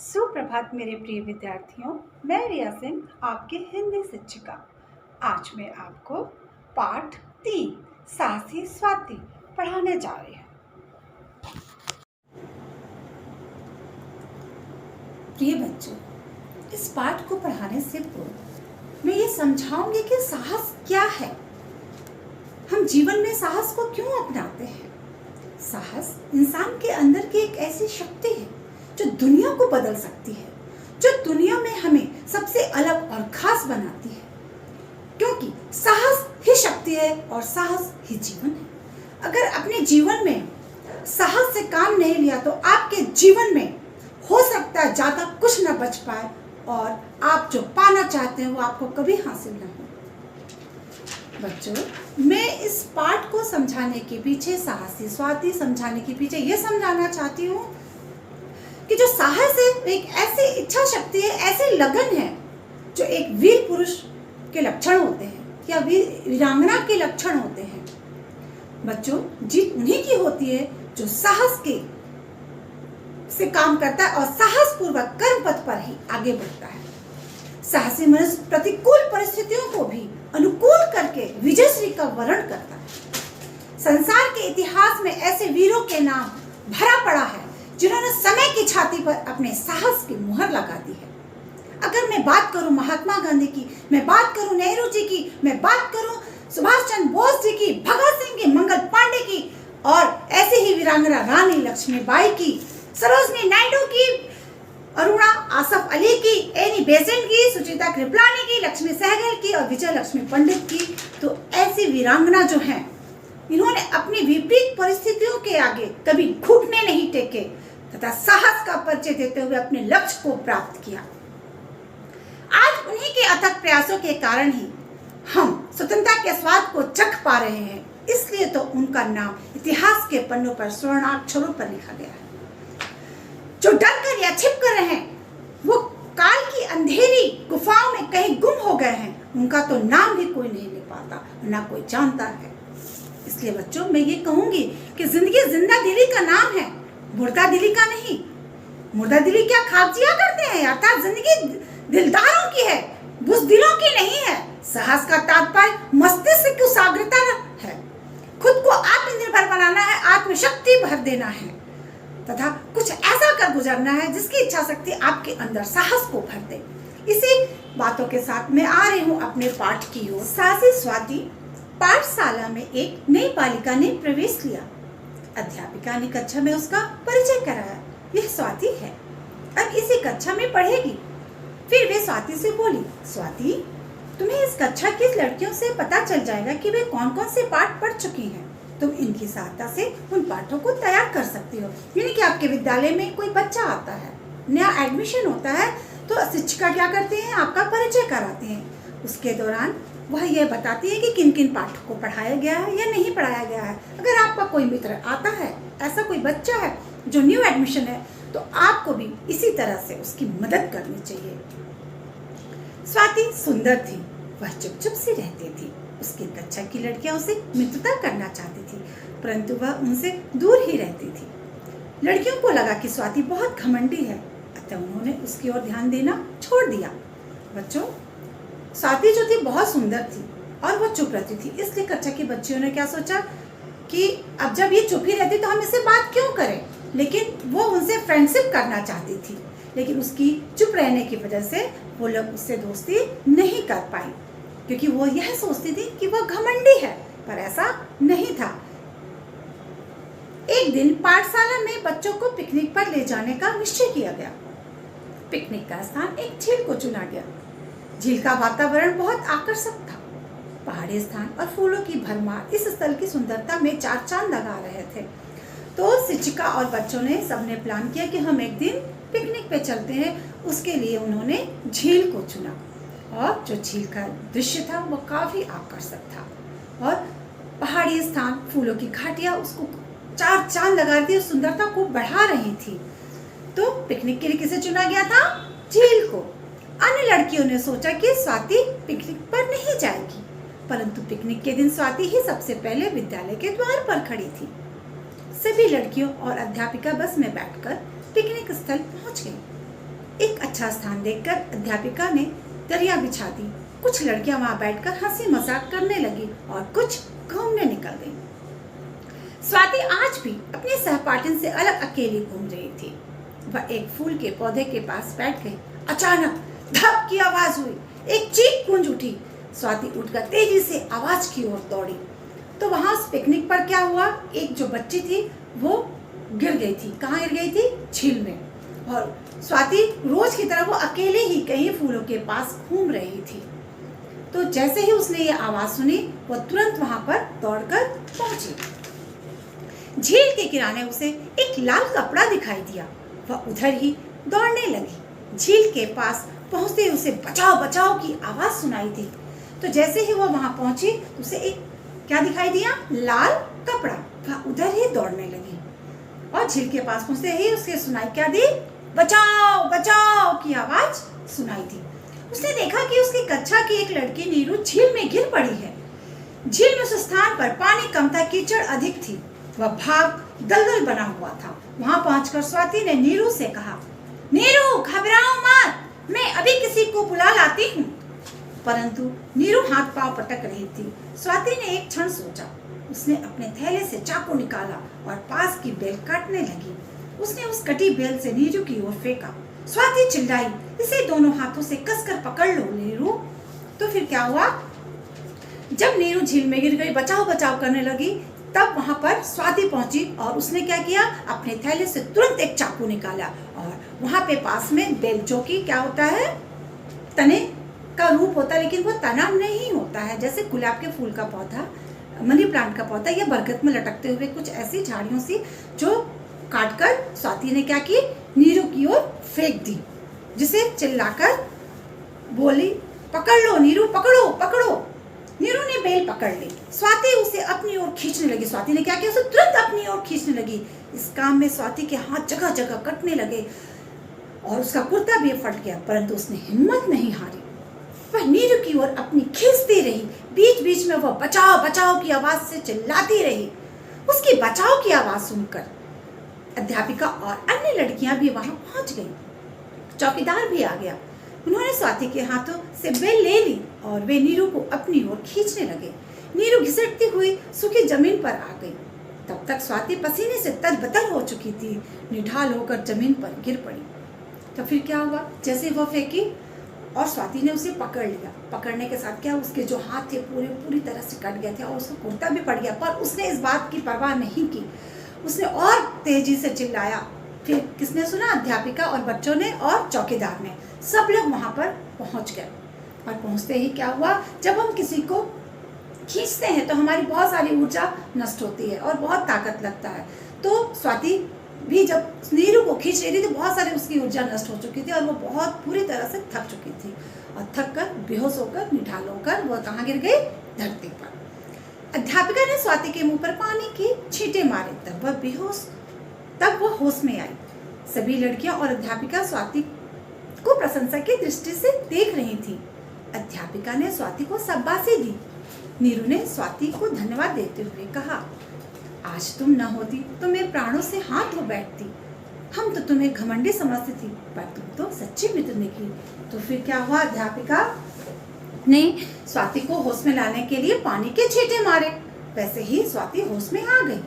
सुप्रभात मेरे प्रिय विद्यार्थियों। मैं रिया सिंह, आपकी हिंदी शिक्षिका। आज मैं आपको पाठ 3 साहसी स्वाति पढ़ाने जा रही हूँ। प्रिय बच्चों, इस पाठ को पढ़ाने से पूर्व मैं ये समझाऊंगी कि साहस क्या है, हम जीवन में साहस को क्यों अपनाते हैं। साहस इंसान के अंदर की एक ऐसी शक्ति है जो दुनिया को बदल सकती है, जो दुनिया में हमें सबसे अलग और खास बनाती है, क्योंकि साहस ही शक्ति है और साहस ही जीवन है। अगर अपने जीवन में साहस से काम नहीं लिया तो आपके जीवन में हो सकता है ज्यादा कुछ न बच पाए और आप जो पाना चाहते हैं वो आपको कभी हासिल न हो। बच्चों, मैं इस पाठ को समझाने के पीछे, साहसी स्वाति समझाने के पीछे ये समझाना चाहती हूँ कि जो साहस है एक ऐसी इच्छा शक्ति है, ऐसी लगन है जो एक वीर पुरुष के लक्षण होते हैं या वीरांगना के लक्षण होते हैं। बच्चों, जीत उन्हीं की होती है जो साहस के से काम करता है और साहस पूर्वक कर्म पथ पर ही आगे बढ़ता है। साहसी मनुष्य प्रतिकूल परिस्थितियों को भी अनुकूल करके विजयश्री का वर्ण करता है। संसार के इतिहास में ऐसे वीरों के नाम भरा पड़ा है जिन्होंने समय की छाती पर अपने साहस की मुहर लगा दी है। अगर मैं बात करूं महात्मा गांधी की, मैं बात करूं नेहरू जी की, मैं बात करूं सुभाष चंद्र बोस जी की, भगत सिंह की, मंगल पांडे की और ऐसे ही वीरांगना रानी लक्ष्मीबाई की, सरोजनी नायडू की, अरुणा आसफ अली की, एनी बेसेंट की, सुचिता कृपलानी की, लक्ष्मी सहगल की और विजय लक्ष्मी पंडित की, तो ऐसी वीरांगना जो हैं, इन्होंने अपनी विपरीत परिस्थितियों के आगे कभी घुटने नहीं टेके तथा साहस का परिचय देते हुए अपने लक्ष्य को प्राप्त किया। आज उन्हीं के अथक प्रयासों के कारण ही हम स्वतंत्रता के स्वाद को चख पा रहे हैं, इसलिए तो उनका नाम इतिहास के पन्नों पर स्वर्णाक्षरों पर लिखा गया है। जो डर कर या छिप कर रहे हैं वो काल की अंधेरी गुफाओं में कहीं गुम हो गए हैं, उनका तो नाम भी कोई नहीं ले पाता, ना कोई जानता है। इसलिए बच्चों, मैं ये कहूंगी कि जिंदगी जिंदा दिली का नाम है, मुर्दा दिली का नहीं। मुर्दा दिली क्या खाब जिया करते हैं, अर्थात जिंदगी दिलदारों की है, बुज़दिलों की नहीं है। साहस का तात्पर्य मस्तिष्क की एकाग्रता है, खुद को आत्मनिर्भर बनाना है, आत्मशक्ति भर देना है तथा कुछ ऐसा कर गुजरना है जिसकी इच्छा शक्ति आपके अंदर साहस को भर दे। इसी बातों के साथ मैं आ रही हूँ अपने पाठ की ओर। साहसी स्वाति। पाठशाला में एक नई बालिका ने प्रवेश लिया। अध्यापिका ने कक्षा में उसका परिचय कराया। यह स्वाति है, अब इसी कक्षा में पढ़ेगी। फिर वे स्वाति से बोली, स्वाति, तुम्हें इस कक्षा की लड़कियों से पता चल जाएगा कि वे कौन कौन से पाठ पढ़ चुकी हैं। तुम इनकी सहायता से उन पाठों को तैयार कर सकती हो। यानी कि आपके विद्यालय में कोई बच्चा आता है, नया एडमिशन होता है, तो शिक्षिका क्या करते हैं, आपका परिचय कराते हैं। उसके दौरान वह यह बताती है कि किन किन पाठों को पढ़ाया गया है या नहीं पढ़ाया गया है। अगर आपका कोई मित्र आता है, ऐसा कोई बच्चा है जो न्यू एडमिशन है, तो आपको भी इसी तरह से उसकी मदद करनी चाहिए। स्वाति सुंदर थी, वह चुप चुप सी रहती थी। उसकी कक्षा की लड़कियां उसे मित्रता करना चाहती थी, परंतु वह उनसे दूर ही रहती थी। लड़कियों को लगा कि स्वाति बहुत घमंडी है, अतः उन्होंने उसकी ओर ध्यान देना छोड़ दिया। बच्चों, स्वाति जो थी बहुत सुंदर थी और वो चुप रहती थी, इसलिए कक्षा की बच्चियों ने क्या सोचा कि अब जब ये चुप ही रहती तो हम इससे बात क्यों करें। लेकिन वो उनसे फ्रेंडशिप करना चाहती थी, लेकिन उसकी चुप रहने की वजह से वो लोग उससे दोस्ती नहीं कर पाई, क्योंकि वो यह सोचती थी कि वह घमंडी है, पर ऐसा नहीं था। एक दिन पाठशाला में बच्चों को पिकनिक पर ले जाने का निश्चय किया गया। पिकनिक का स्थान एक झील को चुना गया। झील का वातावरण बहुत आकर्षक था। पहाड़ी स्थान और फूलों की भरमार इस स्थल की सुंदरता में चार चांद लगा रहे थे। तो शिक्षिका और बच्चों ने सबने प्लान किया कि हम एक दिन पिकनिक पे चलते हैं। उसके लिए उन्होंने झील को चुना और जो झील का दृश्य था वो काफी आकर्षक था और पहाड़ी स्थान, फूलों की घाटियां उसको चार चांद लगा रही थी, सुंदरता को बढ़ा रही थी। तो पिकनिक के लिए किसे चुना गया था? झील को। अन्य लड़कियों ने सोचा कि स्वाति पिकनिक पर नहीं जाएगी, परंतु पिकनिक के दिन स्वाति ही सबसे पहले विद्यालय के द्वार पर खड़ी थी। सभी लड़कियों और अध्यापिका बस में बैठकर पिकनिक स्थल पहुंच गई। अच्छा स्थान देखकर अध्यापिका ने दरिया बिछा दी। कुछ लड़कियां वहां बैठकर हंसी मजाक करने लगी और कुछ घूमने निकल गईं। स्वाति आज भी अपनी सहपाठिन से अलग अकेली घूम रही थी। वह एक फूल के पौधे के पास बैठ गई। अचानक धप की आवाज हुई, एक चीख गूंज उठी। स्वाति उठकर तेजी से आवाज की ओर दौड़ी तो वहां उस पिकनिक पर क्या हुआ, एक जो बच्ची थी वो गिर गई थी। कहाँ गिर गई थी? झील में। और स्वाति रोज की तरह वो अकेले ही कहीं फूलों के पास घूम रही थी। तो जैसे ही उसने ये आवाज सुनी वो तुरंत वहां पर दौड़कर पहुंची। झील के किनारे उसे एक लाल कपड़ा दिखाई दिया। वह उधर ही दौड़ने लगी। झील के पास पहुंचते ही उसे बचाओ बचाओ की आवाज सुनाई दी। तो जैसे ही वो वहां पहुंची उसे एक क्या दिखाई दिया? लाल कपड़ा। वह उधर ही दौड़ने लगी और झील के पास पहुंचते ही उसे सुनाई क्या दी? बचाओ बचाओ की आवाज सुनाई दी। उसने देखा कि उसकी कक्षा की एक लड़की नीरू झील में गिर पड़ी है। झील में उस स्थान पर पानी कम था, कीचड़ अधिक थी। वह भाग दलदल बना हुआ था। वहां पहुंचकर स्वाति ने नीरू से कहा, नीरू घबराओ मत, मैं अभी किसी को बुला लाती हूँ। परंतु नीरू हाथ पांव पटक रही थी। स्वाति ने एक क्षण सोचा। उसने अपने थैले से चाकू निकाला और पास की बेल काटने लगी। उसने उस कटी बेल से नीरू की ओर फेंका। स्वाति चिल्लाई, इसे दोनों हाथों से कसकर पकड़ लो नीरू। तो फिर क्या हुआ? जब नीरू झील में गिर गई, बचाओ बचाओ करने लगी, तब वहां पर स्वाति पहुंची और उसने क्या किया? अपने थैले से तुरंत एक चाकू निकाला और वहां पे पास में बेल, जो कि क्या होता है? तने का रूप होता है, लेकिन वो तना नहीं होता है। जैसे गुलाब के फूल का पौधा, मनी प्लांट का पौधा या बरगद में लटकते हुए कुछ ऐसी झाड़ियों सी, जो काटकर स्वाति ने क्या की? नीरू की ओर फेंक दी, जिसे चिल्लाकर बोली, पकड़ लो नीरू, पकड़ो पकड़ो। नीरू ने बेल पकड़ ली। स्वाति उसे अपनी ओर खींचने लगी। स्वाति ने क्या किया? उसे तुरंत अपनी ओर खींचने लगी। इस काम में स्वाति के हाथ जगह जगह कटने लगे और उसका कुर्ता भी फट गया, परंतु उसने हिम्मत नहीं हारी। वह नीरू की ओर अपनी खींचती रही। बीच बीच में वह बचाओ बचाओ की आवाज से चिल्लाती रही। उसकी बचाव की आवाज सुनकर अध्यापिका और अन्य लड़कियां भी वहां पहुंच गईं। चौकीदार भी आ गया। उन्होंने स्वाति के हाथों से बेल ले ली और वे नीरू को अपनी ओर खींचने लगे। नीरू घिसटती हुई सूखी जमीन पर आ गई। तब तक स्वाति पसीने से तरबतर हो चुकी थी, निढाल होकर जमीन पर गिर पड़ी। तो फिर क्या हुआ? जैसे वह फेंकी और स्वाति ने उसे पकड़ लिया। पकड़ने के साथ क्या, उसके जो हाथ थे पूरी तरह से कट गए थे और उसका कुर्ता भी पड़ गया, पर उसने इस बात की परवाह नहीं की। उसने और तेजी से चिल्लाया। फिर किसने सुना? अध्यापिका और बच्चों ने और चौकीदार ने। सब लोग वहां पर पहुंच गए और पहुंचते ही क्या हुआ? जब हम किसी को खींचते हैं तो हमारी बहुत सारी ऊर्जा नष्ट होती है और बहुत ताकत लगता है। तो स्वाति भी जब नीरू को खींच रही थी तो बहुत सारी उसकी ऊर्जा नष्ट हो चुकी थी और वो बहुत पूरी तरह से थक चुकी थी और थक कर बेहोश होकर, निढाल होकर वो कहाँ गिर गई? धरती पर। अध्यापिका ने स्वाति के मुंह पर पानी की छींटे मारे, तब वो होश में आई। सभी लड़कियां और अध्यापिका स्वाति को प्रशंसा की दृष्टि से देख रही थी। अध्यापिका ने स्वाति को शाबाशी दी। नीरू ने स्वाति को धन्यवाद देते हुए कहा, आज तुम न होती तो मैं प्राणों से हाथ धो बैठती। हम तो तुम्हें घमंडी समझती थी, पर तुम तो सच्ची मित्र निकली। तो फिर क्या हुआ? अध्यापिका ने स्वाति को होश में लाने के लिए पानी के छींटे मारे। वैसे ही स्वाति होश में आ गई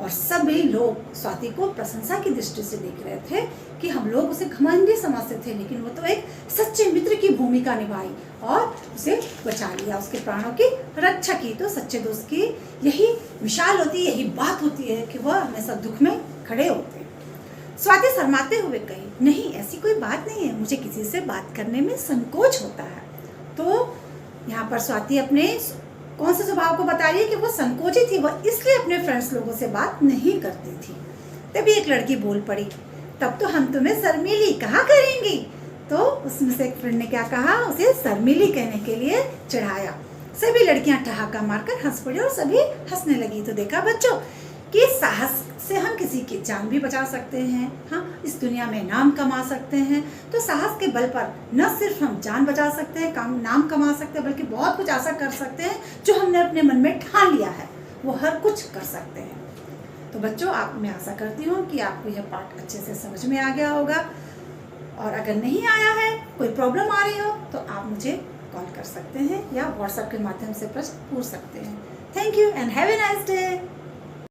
और सभी लोग स्वाति को प्रशंसा की दृष्टि से देख रहे थे कि हम लोग उसे घमंडी समझते थे, लेकिन वो तो एक सच्चे मित्र की भूमिका निभाई और उसे बचा लिया, उसके प्राणों की रक्षा की। तो सच्चे दोस्त की यही मिसाल होती है, यही बात होती है कि वह हमेशा दुख में खड़े होते हैं। स्वाति शर्माते हुए कही, नहीं ऐसी कोई बात नहीं है, मुझे किसी से बात करने में संकोच होता है। तो यहाँ पर स्वाति अपने कौन से स्वभाव को बता रही है कि वो संकोची थी, वह इसलिए अपने फ्रेंड्स लोगों से बात नहीं करती थी। तभी एक लड़की बोल पड़ी, तब तो हम तुम्हें शर्मीली कहा करेंगी। तो उसमें से एक फ्रेंड ने क्या कहा? उसे शर्मीली कहने के लिए चढ़ाया। सभी लड़कियां ठहाका मारकर हंस पड़ी और सभी हंसने लगी। तो देखा बच्चों कि साहस से हम किसी की जान भी बचा सकते हैं, हाँ, इस दुनिया में नाम कमा सकते हैं। तो साहस के बल पर न सिर्फ हम जान बचा सकते हैं, नाम कमा सकते हैं, बल्कि बहुत कुछ ऐसा कर सकते हैं जो हमने अपने मन में ठान लिया है, वो हर कुछ कर सकते हैं। तो बच्चों, मैं आशा करती हूँ कि आपको यह पाठ अच्छे से समझ में आ गया होगा और अगर नहीं आया है, कोई प्रॉब्लम आ रही हो, तो आप मुझे कॉल कर सकते हैं या व्हाट्सएप के माध्यम से प्रश्न पूछ सकते हैं। Thank you and have a nice day.